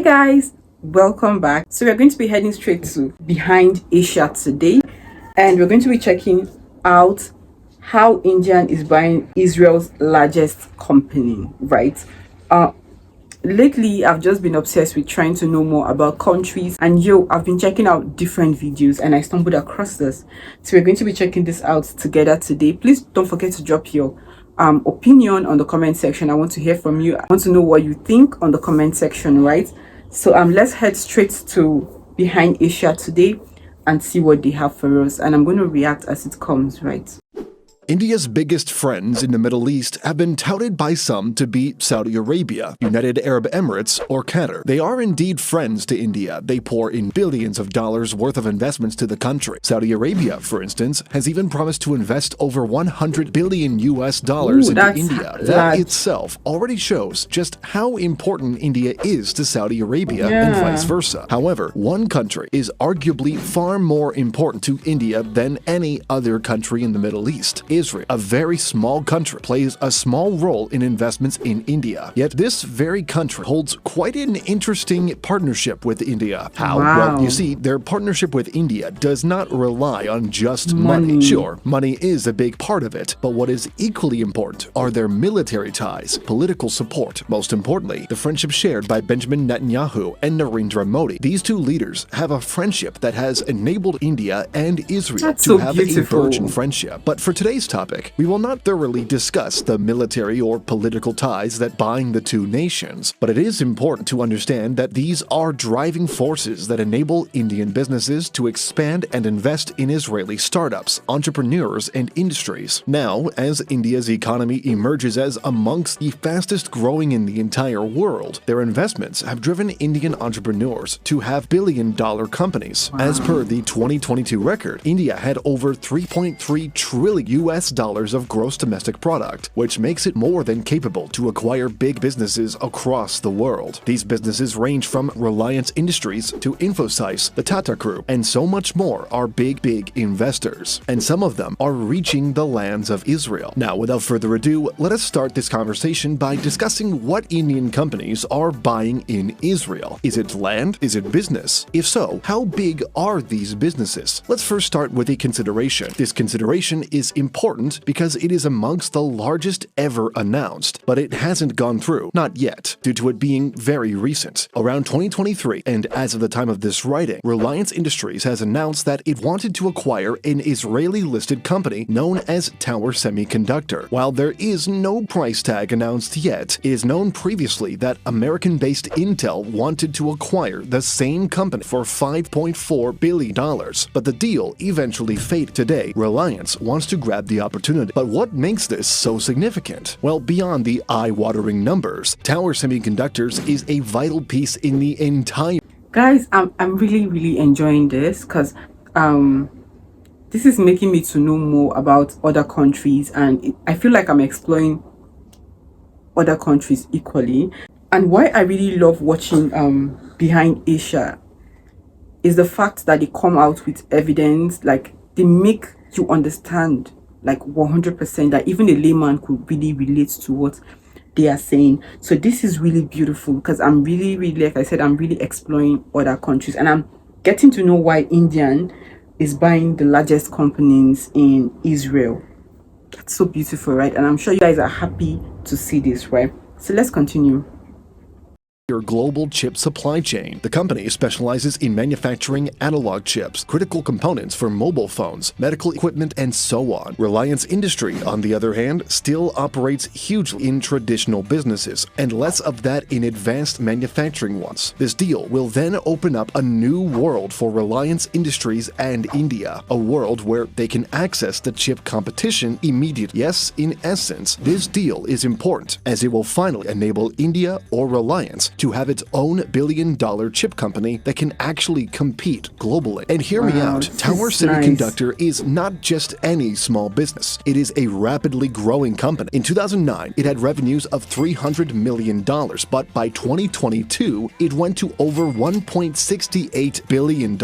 Guys, welcome back. So we're going to be heading straight to Behind Asia today, and we're going to be checking out how Indian is buying Israel's largest company, right? Lately I've just been obsessed with trying to know more about countries, and I've been checking out different videos and I stumbled across this. So we're going to be checking this out together today. Please don't forget to drop your opinion on the comment section. I want to hear from you. I want to know what you think on the comment section, right? So let's head straight to Behind Asia today and see what they have for us, and I'm going to react as it comes, right? India's biggest friends in the Middle East have been touted by some to be Saudi Arabia, United Arab Emirates, or Qatar. They are indeed friends to India. They pour in billions of dollars worth of investments to the country. Saudi Arabia, for instance, has even promised to invest over $100 billion into India. That itself already shows just how important India is to Saudi Arabia and vice versa. However, one country is arguably far more important to India than any other country in the Middle East. Israel, a very small country, plays a small role in investments in India. Yet this very country holds quite an interesting partnership with India. How? Wow. Well, you see, their partnership with India does not rely on just money. Sure, money is a big part of it, but what is equally important are their military ties, political support, most importantly, the friendship shared by Benjamin Netanyahu and Narendra Modi. These two leaders have a friendship that has enabled India and Israel to have a virgin friendship. But for today's topic, we will not thoroughly discuss the military or political ties that bind the two nations, but it is important to understand that these are driving forces that enable Indian businesses to expand and invest in Israeli startups, entrepreneurs, and industries. Now, as India's economy emerges as amongst the fastest growing in the entire world, their investments have driven Indian entrepreneurs to have billion-dollar companies. As per the 2022 record, India had over $3.3 trillion of gross domestic product, which makes it more than capable to acquire big businesses across the world. These businesses range from Reliance Industries to Infosys, the Tata Group, and so much more are big investors. And some of them are reaching the lands of Israel. Now, without further ado, let us start this conversation by discussing what Indian companies are buying in Israel. Is it land? Is it business? If so, how big are these businesses? Let's first start with a consideration. This consideration is important because it is amongst the largest ever announced, but it hasn't gone through, not yet, due to it being very recent. Around 2023, and as of the time of this writing, Reliance Industries has announced that it wanted to acquire an Israeli-listed company known as Tower Semiconductor. While there is no price tag announced yet, it is known previously that American-based Intel wanted to acquire the same company for $5.4 billion, but the deal eventually faded. Today, Reliance wants to grab the opportunity. But what makes this so significant? Well, beyond the eye-watering numbers, Tower Semiconductors is a vital piece in the entire... Guys, I'm really enjoying this because this is making me to know more about other countries, and I feel like I'm exploring other countries equally. And why I really love watching Behind Asia is the fact that they come out with evidence, like they make you understand like 100% that even a layman could really relate to what they are saying. So this is really beautiful because I'm really like I said, I'm really exploring other countries and I'm getting to know why Indian is buying the largest companies in Israel. That's so beautiful, right? And I'm sure you guys are happy to see this, right? So let's continue. Your global chip supply chain. The company specializes in manufacturing analog chips, critical components for mobile phones, medical equipment, and so on. Reliance Industry, on the other hand, still operates hugely in traditional businesses, and less of that in advanced manufacturing ones. This deal will then open up a new world for Reliance Industries and India, a world where they can access the chip competition immediately. Yes, in essence, this deal is important, as it will finally enable India or Reliance to have its own billion-dollar chip company that can actually compete globally. And hear me out, Tower Semiconductor is not just any small business. It is a rapidly growing company. In 2009, it had revenues of $300 million, but by 2022, it went to over $1.68 billion.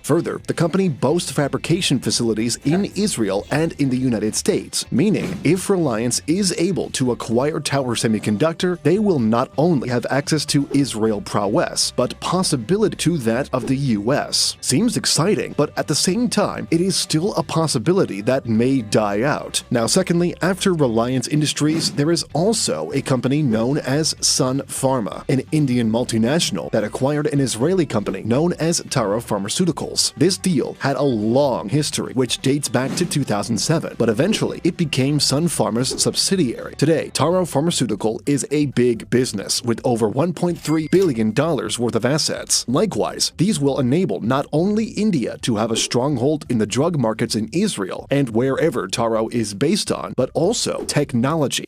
Further, the company boasts fabrication facilities in Israel and in the United States, meaning if Reliance is able to acquire Tower Semiconductor, they will not only have access just to Israel prowess, but possibility to that of the US. Seems exciting, but at the same time, it is still a possibility that may die out. Now, secondly, after Reliance Industries, there is also a company known as Sun Pharma, an Indian multinational that acquired an Israeli company known as Taro Pharmaceuticals. This deal had a long history, which dates back to 2007, but eventually it became Sun Pharma's subsidiary. Today, Taro Pharmaceutical is a big business with over $1.3 billion worth of assets. Likewise, these will enable not only India to have a stronghold in the drug markets in Israel and wherever Taro is based on, but also technology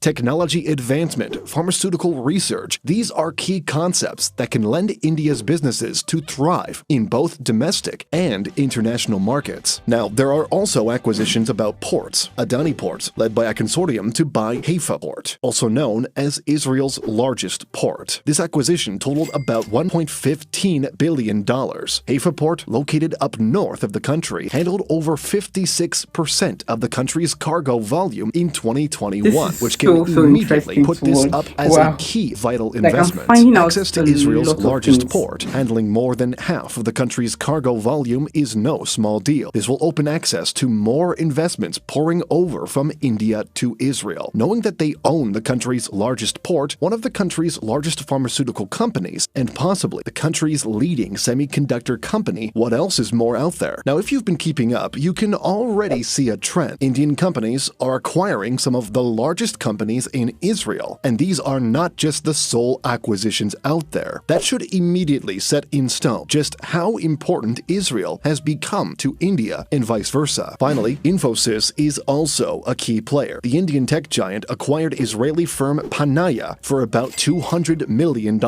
advancement, pharmaceutical research. These are key concepts that can lend India's businesses to thrive in both domestic and international markets. Now, there are also acquisitions about ports. Adani Port, led by a consortium to buy Haifa Port, also known as Israel's largest port. This acquisition totaled about $1.15 billion. Haifa Port, located up north of the country, handled over 56% of the country's cargo volume in 2021, which can immediately put this up as a key vital investment. Access to Israel's largest port, handling more than half of the country's cargo volume, is no small deal. This will open access to more investments pouring over from India to Israel. Knowing that they own the country's largest port, one of the country's largest pharmaceutical companies, and possibly the country's leading semiconductor company, what else is more out there? Now, if you've been keeping up, you can already see a trend. Indian companies are acquiring some of the largest companies in Israel, and these are not just the sole acquisitions out there. That should immediately set in stone just how important Israel has become to India and vice versa. Finally, Infosys is also a key player. The Indian tech giant acquired Israeli firm Panaya for about $200 million.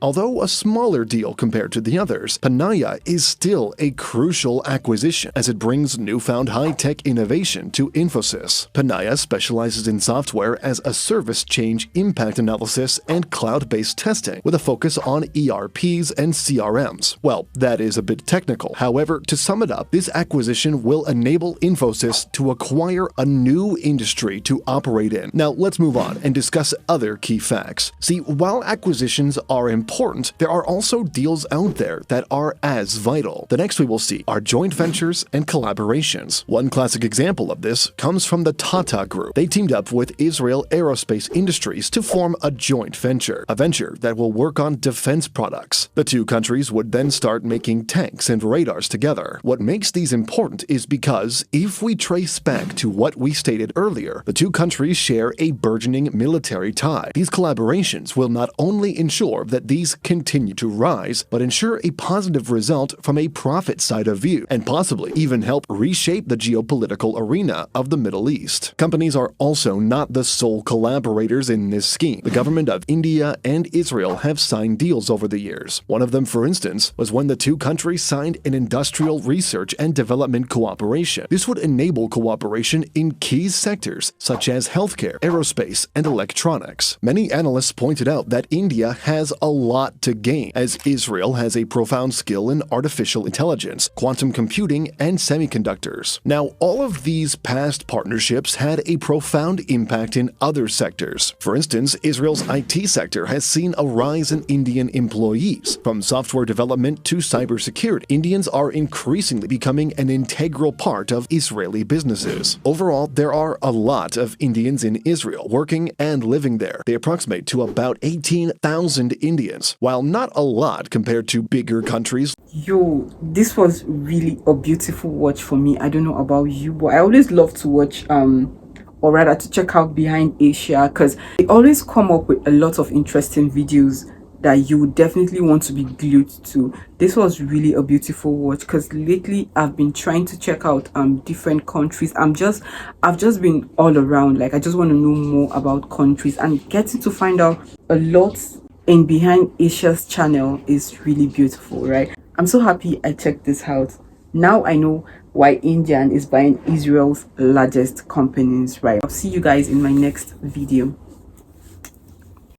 Although a smaller deal compared to the others, Panaya is still a crucial acquisition as it brings newfound high-tech innovation to Infosys. Panaya specializes in software as a service change impact analysis and cloud-based testing with a focus on ERPs and CRMs. Well, that is a bit technical. However, to sum it up, this acquisition will enable Infosys to acquire a new industry to operate in. Now, let's move on and discuss other key facts. See, while acquisitions are important, there are also deals out there that are as vital. The next we will see are joint ventures and collaborations. One classic example of this comes from the Tata Group. They teamed up with Israel Aerospace Industries to form a joint venture, a venture that will work on defense products. The two countries would then start making tanks and radars together. What makes these important is because if we trace back to what we stated earlier, the two countries share a burgeoning military tie. These collaborations will not only ensure that these continue to rise, but ensure a positive result from a profit side of view, and possibly even help reshape the geopolitical arena of the Middle East. Companies are also not the sole collaborators in this scheme. The government of India and Israel have signed deals over the years. One of them, for instance, was when the two countries signed an industrial research and development cooperation. This would enable cooperation in key sectors such as healthcare, aerospace, and electronics. Many analysts pointed out that India has a lot to gain, as Israel has a profound skill in artificial intelligence, quantum computing, and semiconductors. Now, all of these past partnerships had a profound impact in other sectors. For instance, Israel's IT sector has seen a rise in Indian employees. From software development to cybersecurity, Indians are increasingly becoming an integral part of Israeli businesses. Overall, there are a lot of Indians in Israel working and living there. They approximate to about 18,000 Indians, while not a lot compared to bigger countries. Yo, this was really a beautiful watch for me. I don't know about you, but I always love to watch or rather to check out Behind Asia, because they always come up with a lot of interesting videos that you would definitely want to be glued to. This was really a beautiful watch, because lately I've been trying to check out different countries. I've just been all around, like I just want to know more about countries, and getting to find out a lot in Behind Asia's channel is really beautiful, right? I'm so happy I checked this out. Now I know why India is buying Israel's largest companies, right? I'll see you guys in my next video.